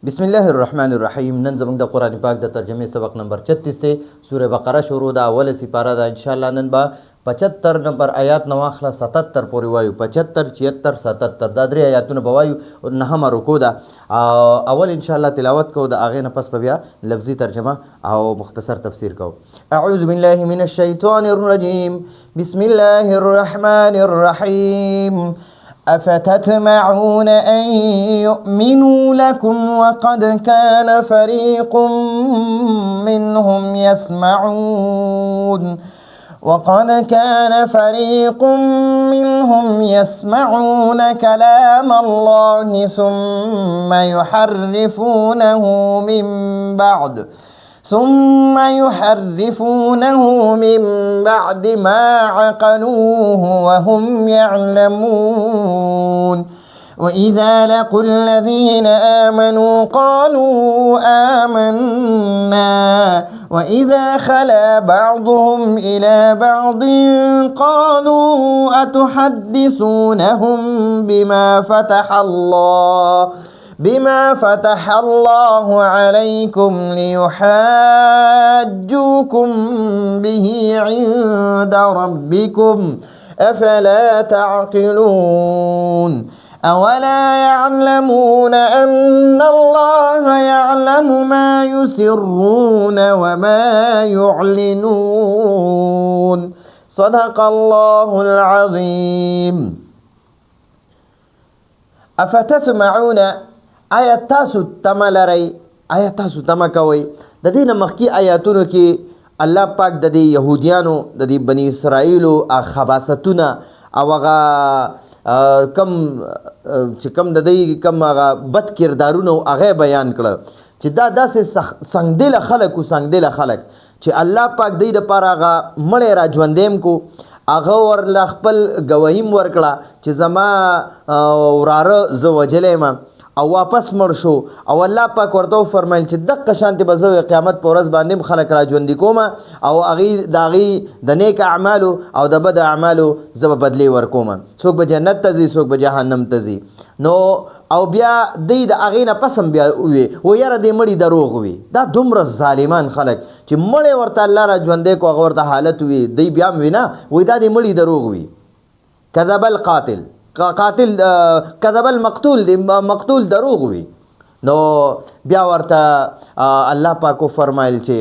بسم الله الرحمن الرحیم. نن زموږ د قرآن پاک د ترجمې سبق نمبر 36 سے سوره بقره شروع ده. اوله سپاره ده. ان شاء الله نن به 75 نمبر آیات نو اخله 77 پورې وایو. 75 76 77 دا درې آیاتونه به وایو. نهمه رکوع ده. اول ان شاء الله تلاوت کوو، د هغې نه پس به بیا لفظي ترجمه او مختصر تفسیر کوو. اعوذ بالله من الشیطان الرجیم. بسم الله الرحمن الرحیم. أفتطمعون أن يؤمنوا لكم وقد كان فريق منهم يسمعون كلام الله ثم يحرفونه من بعد ما عقلوه وهم يعلمون. وإذا لقوا الذين آمنوا قالوا آمنا وإذا خلا بعضهم إلى بعض قالوا أتحدثونهم بما فتح الله عليكم ليحاجوكم به عند ربكم أفلا تعقلون. أولا يعلمون أن الله يعلم ما يسرون وما يعلنون. صدق الله العظيم. أفتطمعون آیا تاسو تمه لرئ، آیا تاسو تمه کوئ. د دې نه مخکې آیاتونو کې الله پاک د دې یهودیانو د دې بني اسرائیلو خباستونه او هغه کم چې کم د دې کم هغه بد کردارونه هغه بیان کړه چې دا داسې سنګدله خلک چې الله پاک دې دپاره هغه مړی را ژوندیم کو، هغه ورله خپل ګواهیم ورکړه چې زما وراره زه وجلی یم او واپس مړ شو. او الله پاک ورته وفرمیل چې دقه شانتې به زه قیامت په ورځ باندې خلک را ژوندي کوم او د هغې د نیک اعمالو او د بد اعمالو زه به بدلې ورکوم. څوک به جنت ته ځي، څوک به جهنم ته ځي. نو او بیا دی د هغې نه پس هم بیا ووی و یاره دې مړي دروغ وي. دا دومره ظالمان خلک چې مړی ورته الله را ژوندی کو، هغه ورته حالت وي، دی بیا هم وي نه وایي دا دې مړي دروغ وي. کذب القاتل کذب المقتول دی مقتول دروغ وي. نو بیا ورته الله پاک فرمایل چې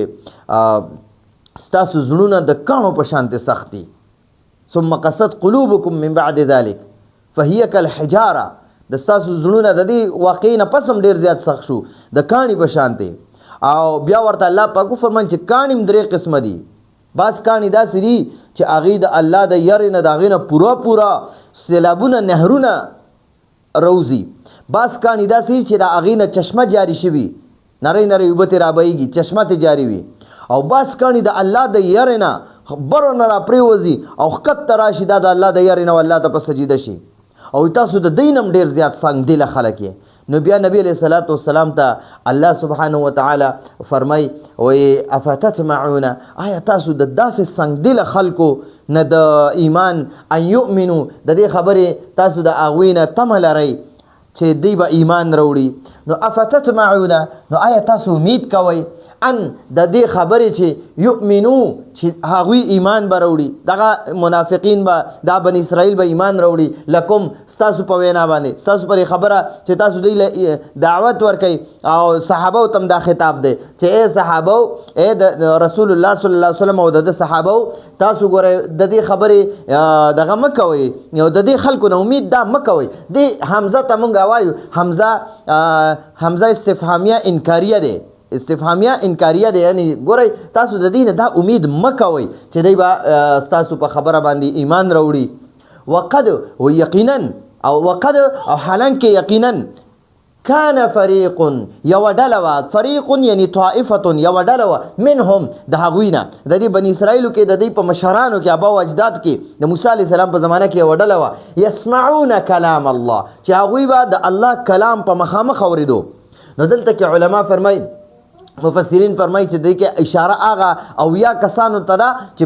ستاسو زړونه د کاڼو په شانتې سخت دي. ثم قست قلوبکم من بعد ذلک فهي کالحجاره. د ستاسو زړونه د دې واقعې نه پس هم ډېر زیات سخت شو، د کاڼي په شانتې. او بیا ورته الله پاک فرمایل چې کاڼي هم درې قسمه دي. بعض کاڼي داسې دي چې هغې د الله د یرې نه د هغې نه پوره سیلابونه نهرونه روزي. بعض کاڼي داسې چې د هغې نه چشمه جاري شوي، نری اوبه ترې رابهیږي، چشمه ترې جاري وي. او بعض کاڼي د الله د یرې نه برو نه را پرېوځي او ښکته راشي، دا د الله د یرې نه الله ته په سجده شي. او تاسو د دوی نه هم ډېر زیات سنګدله خلک یې. نو بیا نبی علیه صلات وسلام ته الله سبحانه وتعالی فرمای وی افتطمعون، آیا تاسو د داسې سنګدله خلکو نه د ایمان ان یؤمنو د دې خبرې تاسو د هغوی نه تمه لرئ چې دوی به ایمان راوړي. نو افتطمعون، نو آیا تاسو امید کوئ ان د دې خبرې چې یؤمنو چې هغوی ایمان به راوړي، دغه منافقین به دا بني اسرائیل به ایمان راوړي لکم ستاسو په وینا باندې، ستاسو پرې خبره چې تاسو دوی دعوت ورکئ. او صحابو ته هم دا خطاب دی چې ای صحابو، ای د رسول الله صلی الله علیه وسلم او د صحابو، تاسو ګورئ د دې خبرې دغه مه کوئ او د دې خلکو نه امید دا مه کوئ. دې حمزه ته مونږ وایو حمزه استفهامیه انکاریه دی، استفهامیه انکاریه دی. یعنی ګورئ تاسو د دې نه دا امید مه کوئ چې دی به ستاسو په خبره باندې ایمان راوړي. وقد او یقینا او وقد او حالانکې یقینا کان فریق یوه ډله وه، فریق یعنی طائفة یوه ډله وه منهم د هغوی نه، د دې بني اسرائیلو کې د دې په مشرانو کې ابا و اجداد کې د موسی علیه السلام په زمانه کې یوه ډله وه یسمعون کلام الله، چې هغوی به د الله کلام په مخامخ اورېدو. نو دلته کې علما فرمایي مفسرین فرمایي چې دې کې اشاره هغه اویا کسانو ته ده چې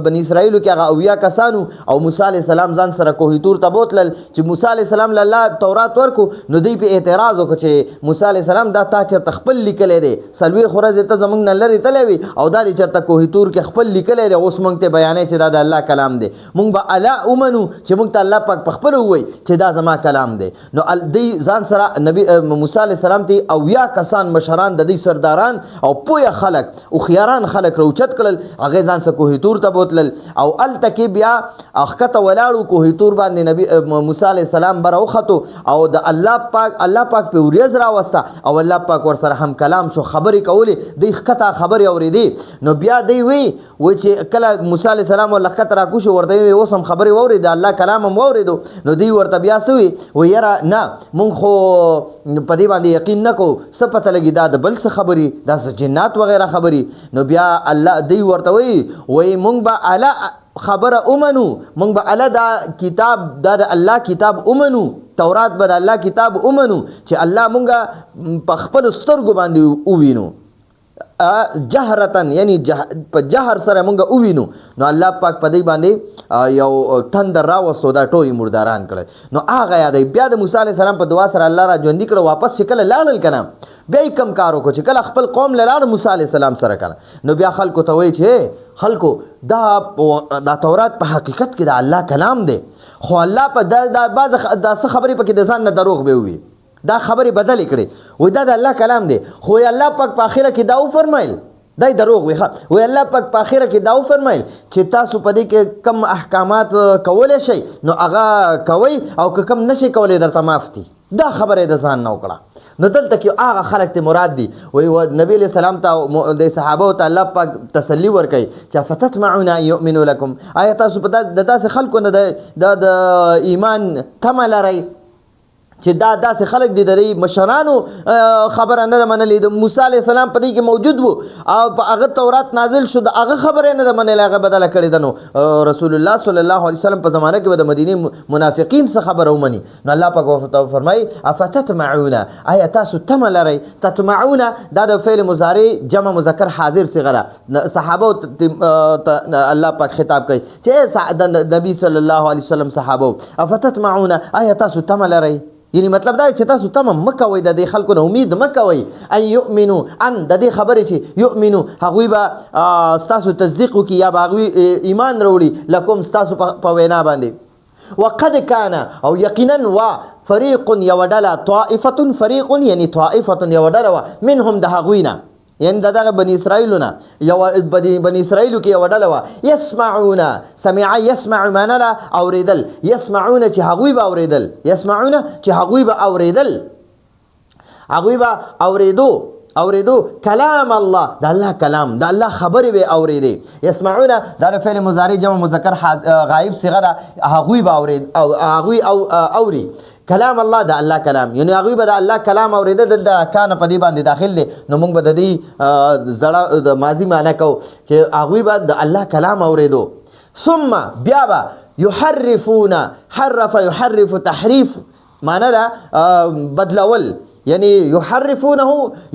بني اسرائیلو کې هغه اویا کسانو او موسی علیه السلام ځان سره کوه تور ته بوتلل چې موسی علیه السلام له الله تورات ورکو نو دوی په اعتراض وکړ چې موسی علیه السلام دا تا چېرته خپل لیکلی دی څلوېښت ورځې ته زموږ نه لرې تللی وي او دا دې چېرته کوه تور کې خپل لیکلی دی اوس موږ ته بیانوي چې دا د الله کلام دی موږ به الله ومنو چې موږ ته الله پاک په خپله ووایي چې دا زما کلام دی نو دوی ځان سره نبی موسی علیه السلام ته اویا کسان مشران د دوی سرداران او پوهه خلک او خياران خلک راوچت کړل هغه ځان سره کوه تور ته بوتلل او الته کې بیا اخته ولاړو کوه تور باندې نبی موسی علیه السلام بره وختو او د الله پاک په ورځ راوسته او الله پاک ور سره هم کلام شو خبرې کولې د ښکته خبرې اورېدې نو بیا دی وی چې کله موسی علیه السلام ول ښکته راکوشو ورته وی اوس هم خبرې واورېد الله کلام هم واورېدو نو دی ورته بیا سوي و یاره نه مونږ خو په دې باندې یقین نه کوو څه پته لګي دا د بل څه خبرې دا جنات وغیرہ خبري نو بیا الله دی ورته وی مونږ به اعلی خبره اومنو مونږ به اعلی دا کتاب دا د الله کتاب اومنو تورات به د الله کتاب اومنو چې الله مونږه په خپل سترګو باندې ووینو جهرتن یعنی په جهر سره مونږ ووینو نو الله پاک په دې باندې یو تندر راوستو دا ټولې مرداران کړل نو هغه یادوي بیا د موسی علیه السلام په دعا سره الله را ژوندي کړه واپس چې کله لاړل که نه بیا یې کم کار وکړو چې کله خپل قوم له لاړ موسی علیه السلام سره کنه نو بیا خلکو ته وایي چې خلکو دا تورات په حقیقت کې د الله کلام دی خو الله په دا بعض څه خبرې پکې د ځان نه دروغ به وي دا خبرې بدلې کړې وایي دا د الله کلام دی خو الله پاک په آخره کې دا وفرمایل دا دروغ وي وایي الله پاک په آخره کې دا وفرمایل چې تاسو په دې کې کم احکامات کولی شئ نو هغه کوئ او که کم نشئ کولی درته معاف دي دا خبره د ځان نه وکړه نو دلته کې هغه خلک ته مراد دي وایي نبی علیه السلام ته د صحابو ته الله پاک تسلي ورکوي چې فتطمعون ان یؤمنوا لکم آیا تاسو په د داسې خلکو نه د ایمان تمه لرئ چې دا داسې خلک دي د مشرانو خبره نه منلې د موسی علیه السلام په دې کې موجود وو او په هغه تورات نازل شو د هغه خبره نه منلې هغه بدله کړې ده نو رسول الله صلی الله علیه وسلم په زمانه کې به د مدینې منافقین څه خبره ومني نو الله پاک فرمایي افتطمعون آیا تاسو تمه لرئ تطمعون دا د فعل مضارع جمع مذکر حاضر صيغه ده صحابه الله پاک خطاب کوي چې نبی صلی الله علیه وسلم صحابه افتطمعون آیا تاسو تمه لرئ یعنی مطلب دا چې تاسو تمه مکوئ د دې خلکو نه امید مکوئ ان یؤمنو ان د دې خبرې چې یؤمنو هغوی به ستاسو تصدیق وکړي یا به هغوی ایمان راوړي لکم ستاسو په وینا باندې وقد کان او یقینا وا فریق یو ډله طائفه فریق یعنی طائفه یو ډله وه منهم د هغوی نه یعنی دغه بني اسرائیلو نه یو بني اسرائیلو کې یو ډله وه یسمعون سمع یسمع معنا ده اورېدل یسمعون چې هغوی به اورېدل یسمعون چې هغوی به اورېدل هغوی به اورېدو کلام الله د الله کلام د الله خبرې به اورېدې یسمعون دا د فعل مضارع جمع مذکر غایب صيغه ده هغوی به اورېد او هغوی اوري کلام الله د الله کلام یعنی هغوی به د الله کلام اورېده دلته کان په دې باندې داخل دی نو موږ به د دې زړه د ماضي معنا کوو چې هغوی به د الله کلام اورېدو ثم بیا به یحرفون حرف یحرف تحریف معنا ده بدلول یعنی یحرفونه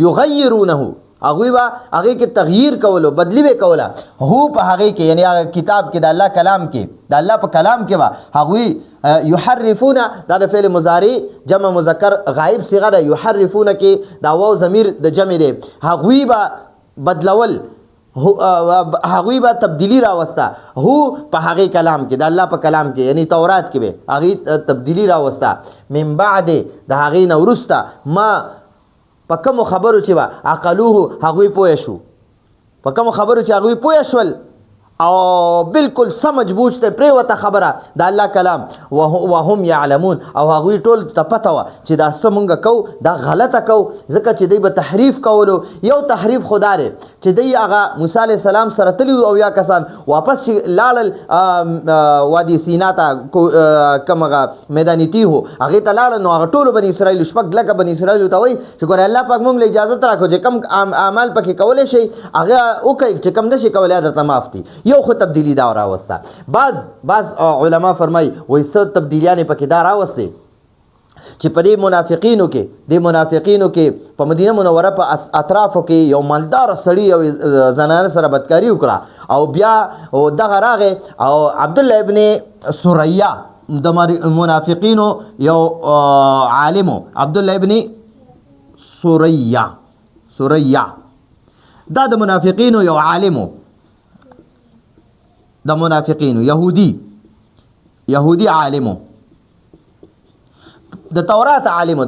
یغیرونه هغوی به هغې کې تغییر کولو بدلی به کوله هو په هغې کې یعنی هغه کتاب کې د الله کلام کې د الله په کلام کې به هغوی یحرفونه دا د فعل مضارع جمع مذکر غایب صيغه ده یحرفونه کې دا واو ضمیر د جمع دی هغوی به بدلول هغوی به تبدیلی راوسته هو په هغې کلام کې د الله په کلام کې یعنی تورات کې به هغې تبدیلی راوسته من بعد د هغې نه وروسته ما په کومو خبرو چې به عقلوه هغوی پوه شو په کومو خبرو چې هغوی پوه شول او بالکل سمجھ بوجھ ته پرېوته خبره د الله کلام وهم یعلمون او هغوی ټول ته پته وه چې دا څه مونږ کوو دا غلطه کوو ځکه چې دوی به تحریف کولو یو تحریف خو دا دی چې دوی هغه موسی علیه السلام سره تلي وو او یا کسان واپس چې لاړل وادي سینا ته کوم هغه میدان تیهو هغې ته لاړل نو هغه ټولو بني اسرائیلو شپږ لکه بني اسرائیلو ته وایي چې ګوره الله پاک مونږ له اجازت راکړو چې کم اعمال پکې کولی شئ هغه وکئ چې کم نشئ کولی درته معاف دي یو خو تبدیلی دا راوسته بعض علما فرمای وای څه تبدیلیانې پکې دا راوستې چې په دې منافقینو کې په مدینه منوره په اطرافو کې یو مالدار سړی او زنانه سره بدکاری وکړه او بیا دغه راغې او عبد الله ابن سوریا د منافقینو یو عالمو عبد الله ابن سوریا دا د منافقینو یو عالمو د منافقینو یهودي عالمو د تورات عالمو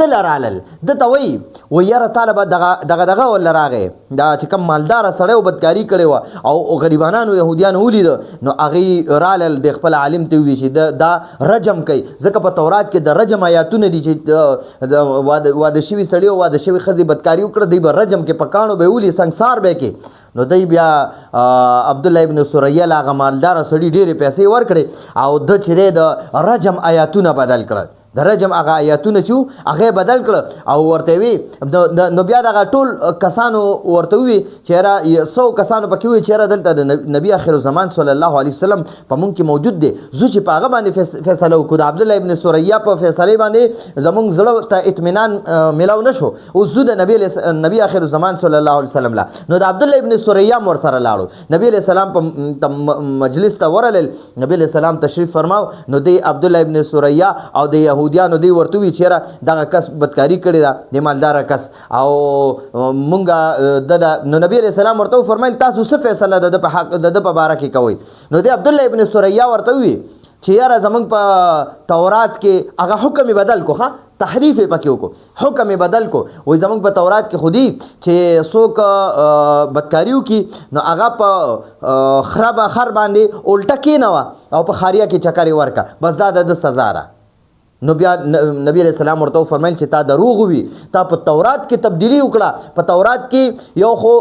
د لرالل د توي و یاره طالب دغه ول راغې دا چې کوم مالدار سړی او بدکاری کړي او غریبانو يهوديانو ولید نو اغي رالل د خپل عالم ته وی چې دا رجم کوي ځکه په تورات کې د رجم آیاتونه دي چې واده شوی سړی او واده شوی خزي بدکاری وکړه دی به رجم کې پکانو به ولي سنگسار به کې نو دی بیا عبد الله ابن سوریا لا مالدار سړی ډېر پیسې ورکړي او د چره د رجم آیاتونه بدل کړ د رجم هغه آیاتونه چې هغه بدل کړ او ورته وی نو بیا دغه ټول کسانو ورته وی چې 100 کسانو پکې وی چې دلته د نبی اخر زمان صلی الله علیه وسلم په مونږ کې موجود دي زو چې په هغه باندې فیصله وکړو عبد الله ابن سوریا په فیصله باندې زمونږ زړه ته اطمینان ملاو نشو او زو د نبی اخر زمان صلی الله علیه وسلم لا نو د عبد الله ابن سوریا مور سره لاړو نبی علیہ السلام په مجلس ته ورل نبی علیہ السلام تشریف فرماو نو دی عبد الله ابن سوریا او د يهوديانو دی ورته وی چیرې دغه کس بدکاری کړی دا د مالدار کس او مونږه د نو نبی علیہ السلام ورته فرمایل تاسو څه فیصله د په حق د په باره کې کوي نو دی عبد الله ابن سوریا ورته وی چې یاره زمونږ په تورات کې هغه حکم بدل کو ها تحریف پکې وکړو حکم بدل کو وای زمونږ په تورات کې خودي چې څوک بدکاریو کې نو هغه په خراب خر باندې الټه کې نه او په خاریا کې چکرې ورکا بس دا د سزا را نو بیا نبی علیہ السلام ورته فرمایل چې تا دروغ وي تا په تورات کې تبدیلی وکړه په تورات کې یو خو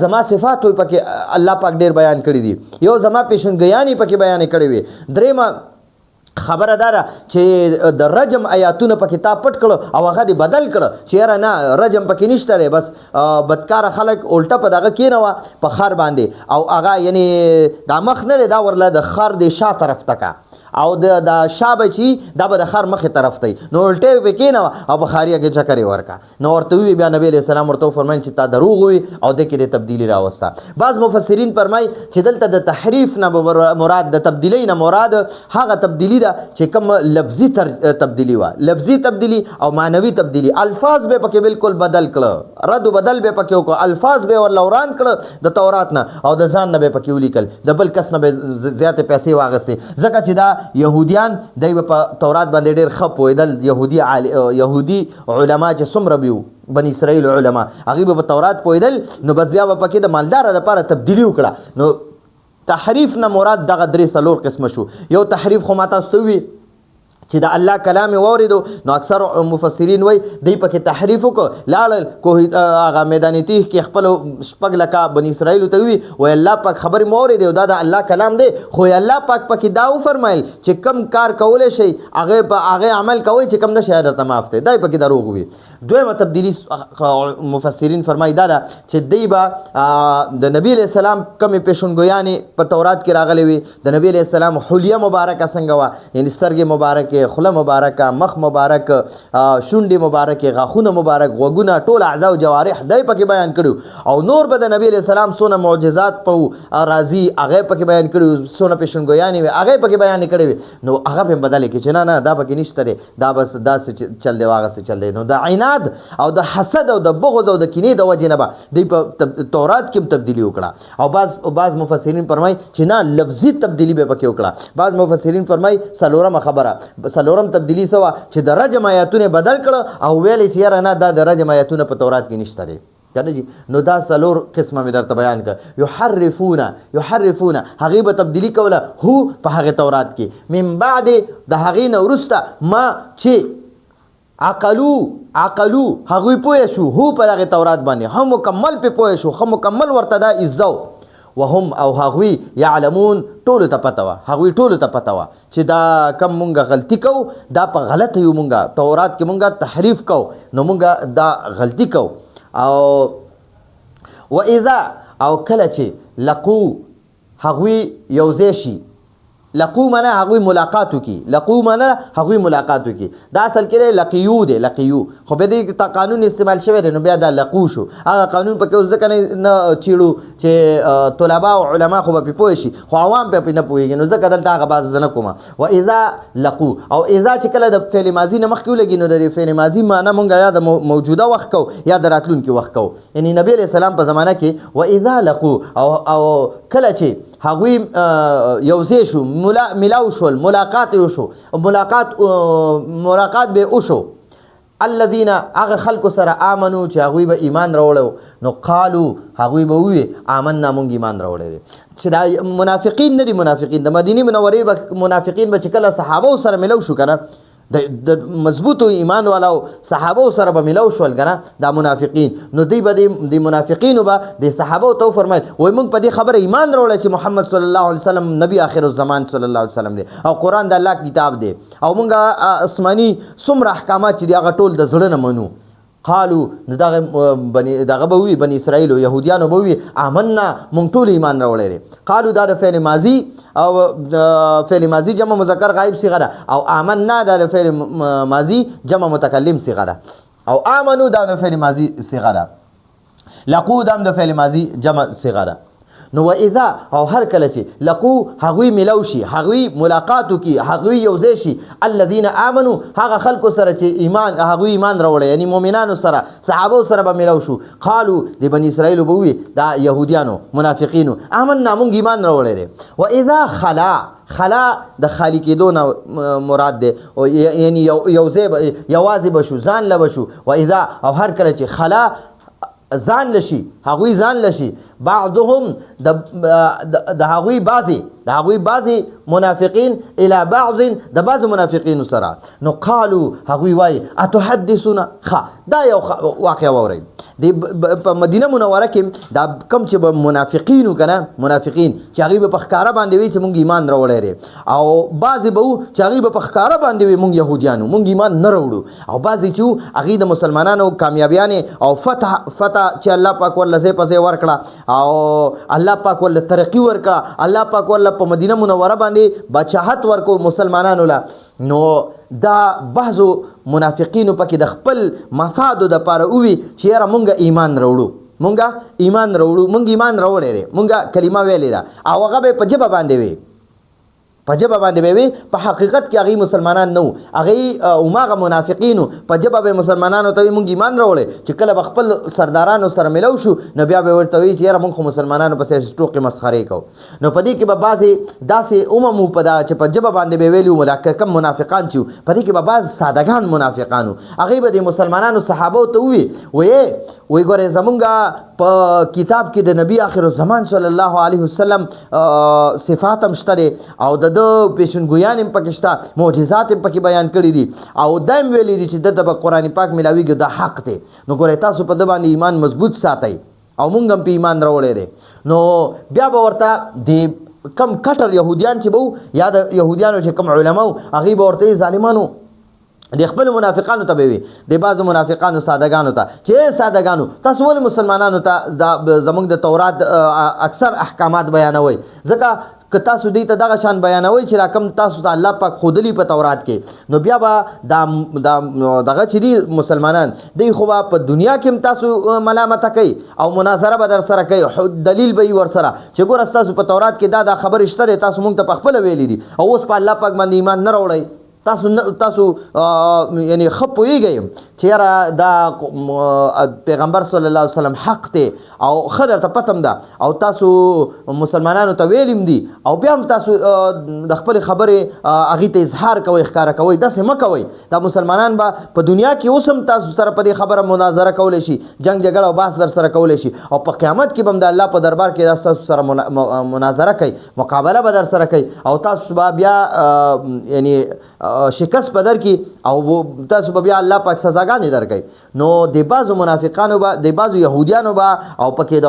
زما صفات وي پکې الله پاک ډیر بیان کړی دي یو زما پیشنګیانی پکې بیان کړی وي درېما خبره داره چې د رجم آیاتونه په کتاب پټ کړو او هغه دی بدل کړ چې یاره نه رجم پکې نشته لري بس بدکار خلک الټه په دغه کې نه و په خر باندې او هغه یعنی د مخ نه دا ورله د خر د شا طرف تکا او د شابه چې دا به د خر مخې طرف دی نو الټه به کې نه او بخاریه کې چکرې ورکا نو ورته وی بیا نبی علیہ السلام ورته فرمایل چې تا دروغ وي او د کې د تبدیلی راوستا بعض مفسرین فرمای چې دلته د تحریف نه مراد د تبدیلی نه مراد هغه تبدیلی ده چې کوم لفظي تبدیلی وا لفظي تبدیلی او معنوي تبدیلی الفاظ به پکې بالکل بدل کړه رد بدل به پکې وکړه الفاظ به ولوران کړه د تورات نه او د ځان نه به پکې ولیکل د بل کس نه به زیات پیسې واغسته ځکه چې دا يهوديان دای په تورات باندې ډېر خپویدل يهودي علما چې څومره بیو بني اسرائیل علما هغه په تورات پویدل نو بس بیا پکې د مالدار لپاره تبدیلی وکړه نو تحریف نه مراد دغه درې څلور قسم شو یو تحریف خو ماته استوي چې د الله کلام وریدو نو اکثر مفسرین وای دی پکې تحریف وکړه لاړ کوه هغه میدان تیه کې خپل شپږ لکه بنی اسرائیل ته وی وای الله پاک خبر مورید دا د الله کلام دی خو الله پاک پکې دا فرمایل چې کم کار کول شي هغه عمل کوي چې کم نه شهادت معاف دی دای پکې دروغ وی دویمه تبدیلی مفسرین فرمای دا چې دی با د نبی علیہ السلام کم پیشنګویانې په تورات کې راغلي وي د نبی علیہ السلام حلیه مبارکه څنګه وا یعنی سترګې مبارکه خله مبارکه مخ مبارک شونډې مبارکه غاخونه مبارک غوګونه ټول اعضاء او جوارح دای پکې بیان کړو او نور به د نبی علیہ السلام سونه معجزات په راضی هغه پکې بیان کړو سونه پیشنګویانې هغه پکې بیان کړو نو هغه په بدل کې چې نه دا پکې نشته دا بس دا چل دی واغه چل دی نو د عناد او د حسد او د بغض او د کینې د وجه نه به دی په تورات کې تبدیلی وکړه او بعض مفسرین فرمای چې نه لفظي تبدیلی به پکې وکړه بعض مفسرین فرمای سلورم خبره سلورم تبدیلی سوا چې د رجم آیاتونه بدل کړه او ویل چې یاره نه دا د رجم آیاتونه په تورات کې نشته دی کنه جی نو دا سلور قسمه مې درته بیان کړ یحرفون هغه به تبدیلی کوله هو په هغه تورات کې من بعد د هغه نه ورسته ما چې عقلو هغه پوه شو هو په هغه تورات باندې هم مکمل په پوه شو هم مکمل ورته دا ازدو وهم او هغوی يعلمون ټول ته پته وا هغوی ټول ته پته وا چې دا کم مونږه غلطی کو دا په غلط یو مونږه تورات کې مونږه تحریف کو نو مونږه دا غلطی کو او واذا او کله چې لقو هغوی یوځای شي لقو معنا هغوی ملاقات وکي، لقو معنا هغوی ملاقات وکي. دا اصل کې لقیو دی، لقیو، خو بیا دې قانون استعمال شوی دی نو بیا دا لقو شو. هغه قانون پکې اوس ځکه نه چیړو چې طلبا او علما خو به پې پوه شي خو عوام پې نه پوهېږي، نو ځکه دلته هغه بعض زه نه کومه. و اذا لقو او اذا چې کله د فعل ماضي نه مخکې ولګي نو د فعل ماضي معنا مونږ یا د موجوده وخت کو یا د راتلونکي وخت کو. یعنی نبی علیه السلام په زمانه کې و اذا لقو او کله چې هغوی یوځای شو، ملاو شول، ملاقات وشو، ملاقات به وشو. الذین هغه خلکو سره آمنو چې هغوی به ایمان راوړی، نو قالو هغوی به ووایي آمنا مونږ ایمان راوړی دی. چې دا منافقین نه دي، منافقین د مدینې منورې به منافقین به چې کله صحابو سره ملو شو که نه، د مضبوطو ایمان والاو صحابو سره به ملو شول که نه دا منافقین، نو دوی به د منافقینو به د صحابو ته وفرمایل وایي موږ په دې خبره ایمان راوړی چې محمد صلی الله علیه وسلم نبی آخر الزمان صلی الله علیه وسلم دی او قرآن د الله کتاب دی او موږ آسماني څومره احکامات چې دي هغه ټول د زړه نه منو. قالو نو دغه به وي بني اسرائیلو یهودیانو به وي آمنا مونږ ټول ایمان راوړی دی. قالو دا د فعل ماضي او فعل ماضي جمع مذکر غایب صیغه ده او آمنا دا د فعل ماضي جمع متکلم صیغه ده او آمنو دا د فعل ماضي صیغه ده. لقو دا د فعل ماضي جمع صیغه ده. نو و اذا او هر کله چې لقو هغوی ملو شي، هغوی ملاقاتو کی، هغوی یوځای شي، الذین آمنو هغه خلکو سره چې ایمان هغوی ایمان راوړی یعنی مؤمنانو سره صحابو سره به ملو شو. قالو د بني اسرائیلو به ووي دا یهودیانو منافقینو آمنا مونږ ایمان راوړی دی. و اذا خلا د خالی کېدو نه مراد دی یعنی یوازې به شو، ځان له به شو. و اذا او هر کله چې خلا ځان لشي، هغوی ځان لشي، بعضهم د هغوی بعضی منافقین الی بعض د بعض منافقین سره، نو قالو هغوی وایي اتحدثونا دا یو واقعه واورئ په مدینه منوره کې دا کم چې به منافقینو که نه منافقین چې هغوی به په ښکاره باندې وي چې مونږ ایمان راوړی دی او بعضې به وو چې هغوی به په ښکاره باندې وي مونږ یهودیانو مونږ ایمان نه راوړو او بعضې چې وو هغوی د مسلمانانو کامیابیانې او فتح چې الله پاک ورله ځای په ځای ورکړه او الله پاک ورله ترقي ورکړه، الله پاک ورله په مدینه منوره باندې بادشاهت ورکو مسلمانانو له، نو دا بعضو منافقینو پکې د خپل مفادو دپاره ووي چې یاره مونږ ایمان راوړو، مونږ ایمان راوړی دی، مونږ کلمه ویلې ده او هغه به په ژبه باندې وي، په ژبه باندې به وي، په حقیقت کې هغوی مسلمانان نه وو، هغوی هماغه منافقینو په ژبه به مسلمانانو ته وي مونږ ایمان راوړی، چې کله به خپل سردارانو سره ملو شو نو بیا به ورته وي چې یاره مونږ خو مسلمانانو پسې ټوکې مسخرې کوو. نو په دې کې به بعضې داسې امم وو چې په ژبه باندې به ویلي وو لکه کم منافقان چې وو، په دې کې به بعض سادهګان منافقان وو، هغوی به د مسلمانانو صحابو ته ووي وی ګورې زمونږ په کتاب کې د نبی آخر الزمان صلی الله علیه وسلم صفات هم شته دی او د پیشنګویان هم پکې شته، معجزات هم پکې بیان کړي دي او دا هم ویلي دي چې دته به قرآن پاک ملاویږي دا حق دی. نو ګورئ تاسو په ده باندې ایمان مضبوط ساتئ او مونږ هم په ایمان راوړی دی. نو بیا به ورته د کم کټر یهودیان چې به وو یا د یهودیانو چې کم علما وو هغوی به ورته ظالمانو د خپل منافقانو ته به وي، د بعضو منافقانو سادهګانو ته چې سادهګانو تاسو ولې مسلمانانو ته زموږ د تورات اکثر احکامات بیانوئ، ځکه که تاسو دوی ته دغه شان بیانوئ چې را کوم تاسو ته الله پاک ښودلي په تورات کې، نو بیا به دغه چې دي مسلمانان دوی خو به په دنیا کې هم تاسو ملامته کوي او مناظره به در سره کوي، دلیل به یې ورسره چې ګوره ستاسو په تورات کې دا خبرې شته دی، تاسو موږ ته په خپله ویلي دي او اوس په الله پاک باندې ایمان نه راوړئ. تاسو یعنی ښه پوهیږئ چې یاره دا پیغمبر صلی الله علیه وسلم حق دی او ښه درته پته هم ده او تاسو مسلمانانو ته ویلي هم دي او بیا هم تاسو د خپلې خبرې هغې ته اظهار کوئ، ښکاره کوئ، داسې مه کوئ. دا مسلمانان به په دنیا کې اوس هم تاسو سره په دې خبره مناظره کولی شي، جنګ جګړه او بحث در سره کولی شي او په قیامت کې به هم د الله په دربار کې دا تاسو سره مناظره کوي، مقابله به در سره کوي او تاسو به بیا یعنی شکست بدر کی او تاسو بیا الله پاک سزاګانې درکړي. نو د بعضو منافقانو به د بعضو يهوديانو به او پکې د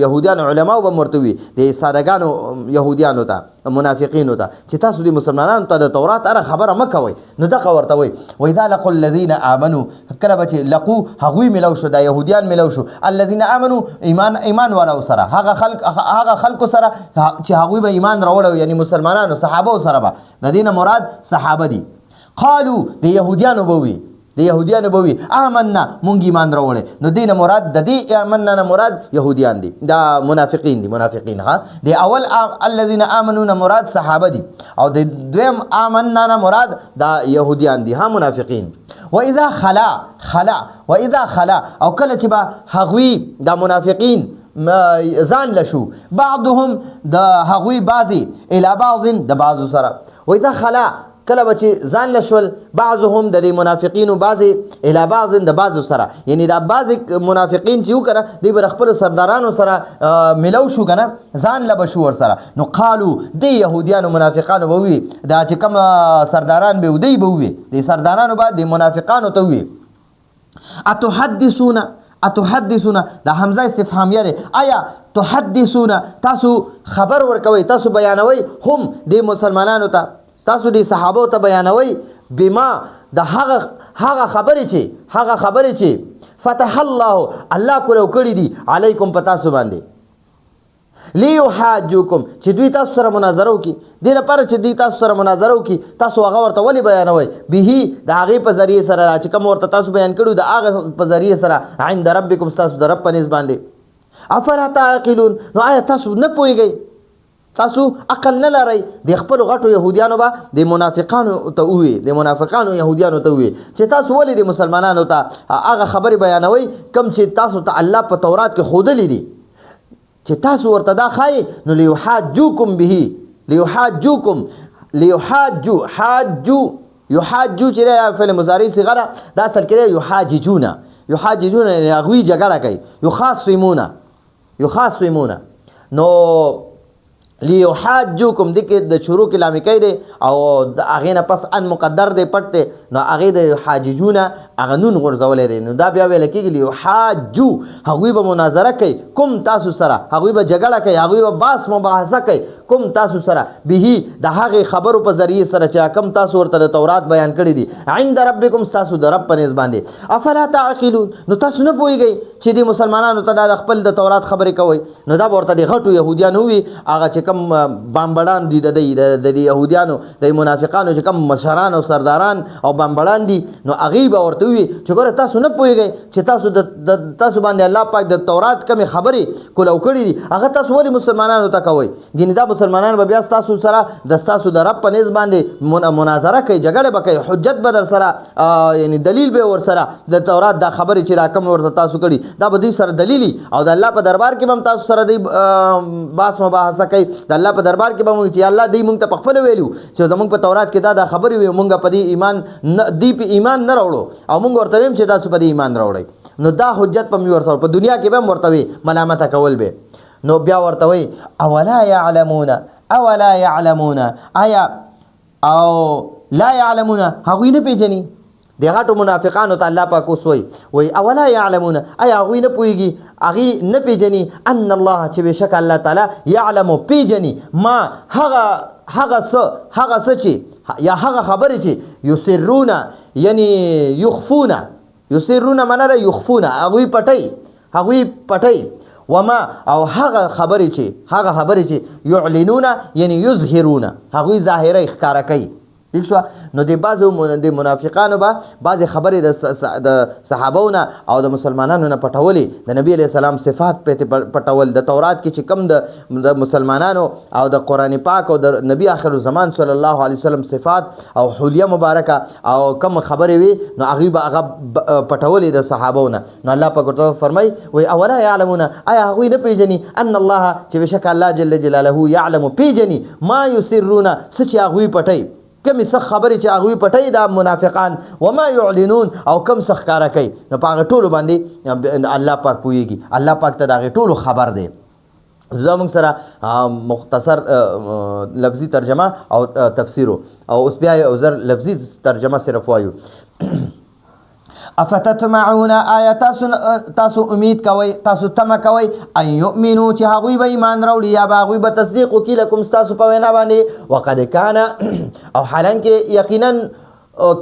يهوديان علماو به مرتوي د سادهګانو يهوديانو ته منافقینو ته چې تاسو د مسلمانانو ته د تورات اره خبره مکوئ. نو دغه ورته وي واذا لقوا الذين امنوا کله به چې لقو هغوی ملو شو د يهوديان ملو شو الذين امنوا ایمان والا سره هغه خلق سره چې هغوی به ایمان راوړل یعنی مسلمانانو صحابه سره به د دینه مراد صحابه دي. قالوا د يهوديانو بوي د يهوديانو بوي آمنا مونږ ایمان راوړل. نو دینه مراد د دې آمنا نه مراد يهوديان دي دا منافقین دي منافقین ها د اول الذين امنوا نه مراد صحابه دي او د دویم آمنا نه مراد دا يهوديان دي ها منافقین. واذا واذا خلا او کله چې با هغوی دا منافقین ځان لشو بعضهم د هغوی بعضی الی بعض د بعضو سره. واذا خلا کله به چې ځان لشول بعضهم د منافقینو بعضی الی بعض د بعضو سره یعنی دا بعضی منافقین چې وکړه دوی به خپل سردارانو سره ملو شو کنه ځان له بشو ور سره. نو قالو د يهوديانو منافقانو به وي دا چې کوم سرداران به ودی به وي د سردارانو به د منافقانو ته وي اتحدثون دا حمزه استفهامیه ده آیا تحدثون تاسو خبر ورکوي تاسو بیانوي هم د مسلمانانو ته تاسو د صحابه ته بیانوي بما د هغه خبرې چې فتح الله کولو کړی دي علیکم پتا سو باندې لیحاجوکم چې دوی تاسو سره مناظره وکي د لپاره چې دوی تاسو سره مناظره وکي تاسو هغه ورته ولې بیانوي به د هغه په ذریعه سره چې کوم ورته تاسو بیان کړو د هغه په ذریعه سره عند ربکم تاسو د رب په نسبت باندې افلا تعقلون. نو آیا تاسو نه پوهیږئ تاسو عقل نه لرئ د خپل غټو يهوديانو به د منافقانو ته وي د منافقانو يهوديانو ته وي چې تاسو ولې د مسلمانانو ته هغه خبرې بیانوي کم چې تاسو ته الله په تورات کې ښودلې دي چې تاسو ورته دا خای. نو لیحاجوکم به یحاجو چې فعل مضارع صيغه دا اصل کې یحاججون هغوی جګړه کوي یخاصمون. نو لیحاجوکم دغه د شروع کې لام کې دی او د هغه نه پس ان مقدر دی پټ دی نو هغه د حاججون هغه نون غرزولې دی. نو دا بیا ویل کېږي لیحاجو هغوی به مناظره کوي کوم تاسو سره هغوی به جګړه کوي هغوی به باس مباحثه کوي کوم تاسو سره به د هغه خبرو په ذریعه سره چې کوم تاسو ورته د تورات بیان کړی دي عند ربکم تاسو د رب په نسبت باندې. افلا تعقلون نو تاسو نه پوهیږئ چې د مسلمانانو ته د خپل د تورات خبرې کوي. نو دا ورته د غټو يهوديانو وي هغه چې کم بامبړان دي د يهوديانو د منافقانو چې کم مشران او سرداران او بامبړان دي نو هغه به ورته وي چې ګوره تاسو نه پوهیږئ چې تاسو باندې الله پاک د تورات کمی خبرې کولو کړی دي هغه تاسو ولې مسلمانانو ته کوي. ګینه دا مسلمانان به بیا تاسو سره د رب په نسبت باندې مناظره کوي جګړه به کوي حجت به در سره یعنی دلیل به ور سره د تورات دا خبرې چې راکم ورته تاسو کړی دا به دې سره دلیلی او د الله په دربار کې هم تاسو سره د باس مباحثه کوي د الله په دربار کې به مونږ چې الله دې مونږ ته په خپل ویلو چې زمونږ په تورات کې دا خبرې وي مونږ په دې ایمان نه راوړو او مونږ ورته ویم چې تاسو په دې ایمان راوړئ. نو دا حجت په میور سره په دنیا کې به ورته وي ملامت کول به. نو بیا ورته وي اولا يعلمون آیا او لا يعلمون هغوی نه پیژني د غټو منافقانو ته الله پاک وسوي وي اولا يعلمون آیا هغوی نه پوهیږي هغوی نه پیژني ان الله چې بشک الله تعالی يعلم پیژني ما هغه څه چې یا هغه خبرې چې یسرون یعنی یخفون معنا یخفون هغوی پټي وما او هغه خبرې چې یعلنون یعنی یظهرون هغوی ظاهره ښکارا کوي. نو د بعضو د منافقانو به بعضې خبرې د صحابهونه او د مسلمانانو نه پټولې د نبی علیه السلام صفات پټول د تورات کې چې کم د مسلمانانو او د قرآن پاک او د نبی آخر الزمان صلی الله علیه وسلم صفات او حلیه مبارکه او کم خبرې وي نو هغوی به هغه پټولې د صحابهونه. نو الله پاک ورته فرمایي وایي اولا یعلمون آیا هغوی نه پیژني ان الله چې بېشکه الله جل جلاله یعلم پیژني ما یسرون څه چې هغوی پټوي کمی څه خبرې چې هغوی پټوي دا منافقان وما یعلنون او کم څه ښکاره کوي نو په هغه ټولو باندې الله پاک پوهیږي الله پاک ته د هغې ټولو خبر دی. دا موږ سره مختصر لفظي ترجمه او تفسیر او اوس بیا یو زر لفظي ترجمه صرف وایو. افتطمعون آیا تاسو امید کوئ تاسو تمه کوئ ان یؤمنو چې هغوی به ایمان راوړي یا به هغوی به تصدیق وکړي لکم ستاسو په وینا باندې وقد کان او حالانکه یقینا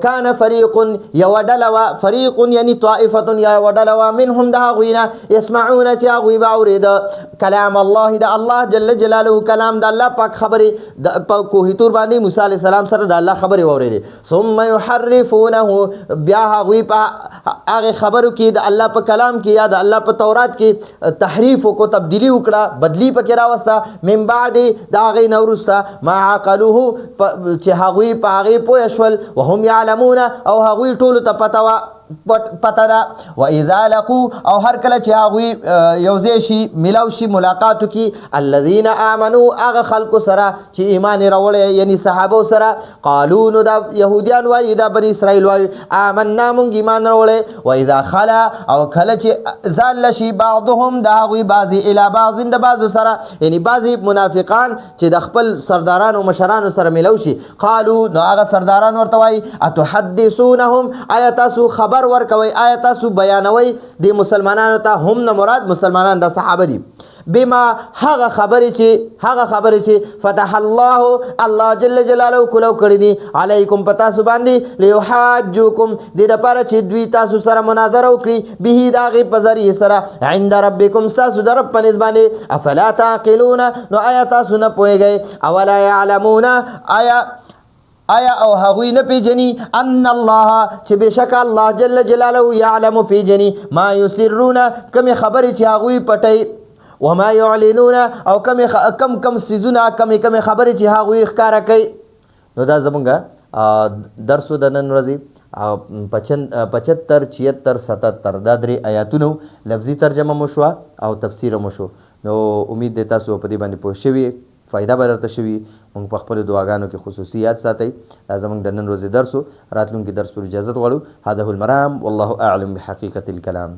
کان فریق یو ډله وه فریق یعنی طائفة یا یو ډله وه منهم د هغوی نه یسمعون چې هغوی به اورېده کلام الله د الله جل جلاله کلام د الله پاک خبرې په کوه طور باندې موسی علیه السلام سره د الله خبرې واورېدې ثم یحرفونه بیا هغوی په هغې خبرو کې د الله په کلام کې یا د الله په تورات کې تحریف وکړو تبدیلي وکړه بدلی پکې راوسته من بعد د هغې نه وروسته ما عقلوه چې هغوی په هغې پوه شول وهم يعلمون او هغوی ټولو ته پته ده واذا لقوا او هر کله چې هغوی یوځای شي ملاو شي ملاقات وکړي الذین آمنوا هغه خلکو سره چې ایمان یې راوړی یعنی صحابو سره قالو نو دا یهودیان وایي دا بني اسرائیل وایي آمنا مونږ ایمان راوړی واذا خلا او کله چې ځان لشي بعضهم د هغوی بعضې الی بعض د بعضو سره یعنی بعضې منافقان چې د خپل سردارانو مشرانو سره ملو شي قالو نو هغه سرداران ورته وایي اتحدثونهم آیا تاسو خبر ورکوي آیا تاسو بیانوي د مسلمانانو ته هم نه مراد مسلمانان د صحابه دي بما هغه خبرې چې فتح الله جل جلاله کولو کړی دي علیکم په تاسو باندې لیحاجوکم د دپاره چې دوی تاسو سره مناظره وکړي به د هغې په ذریعې سره عند ربکم ستاسو د رب په نظ باندې افلا تعقلون نو آیا تاسو نه پوهیږئ اولا یعلمون آیا او هغوی نه پیژني ان الله چې بشک الله جل جلاله یعلم پیژني ما یسرون کمې خبرې چې هغوی پټوي وما یعلنون او کم سیزونه کمې خبرې چې هغوی ښکاره کوي. نو دا زمونږ درسو د نن ورځې 75 76 77 دا درې آیاتونو لفظي ترجمه مو شوه او تفسیر مو شو. نو امید دی تاسو په دې باندې پوه شوي فایده به درته شوي موږ په خپلو دعاګانو کې خصوصي یاد ساتئ. دا زموږ د نن ورځې درس و راتلونکي درس پر اجازت غواړو. هذا هو المرام والله اعلم بحقیقة الکلام.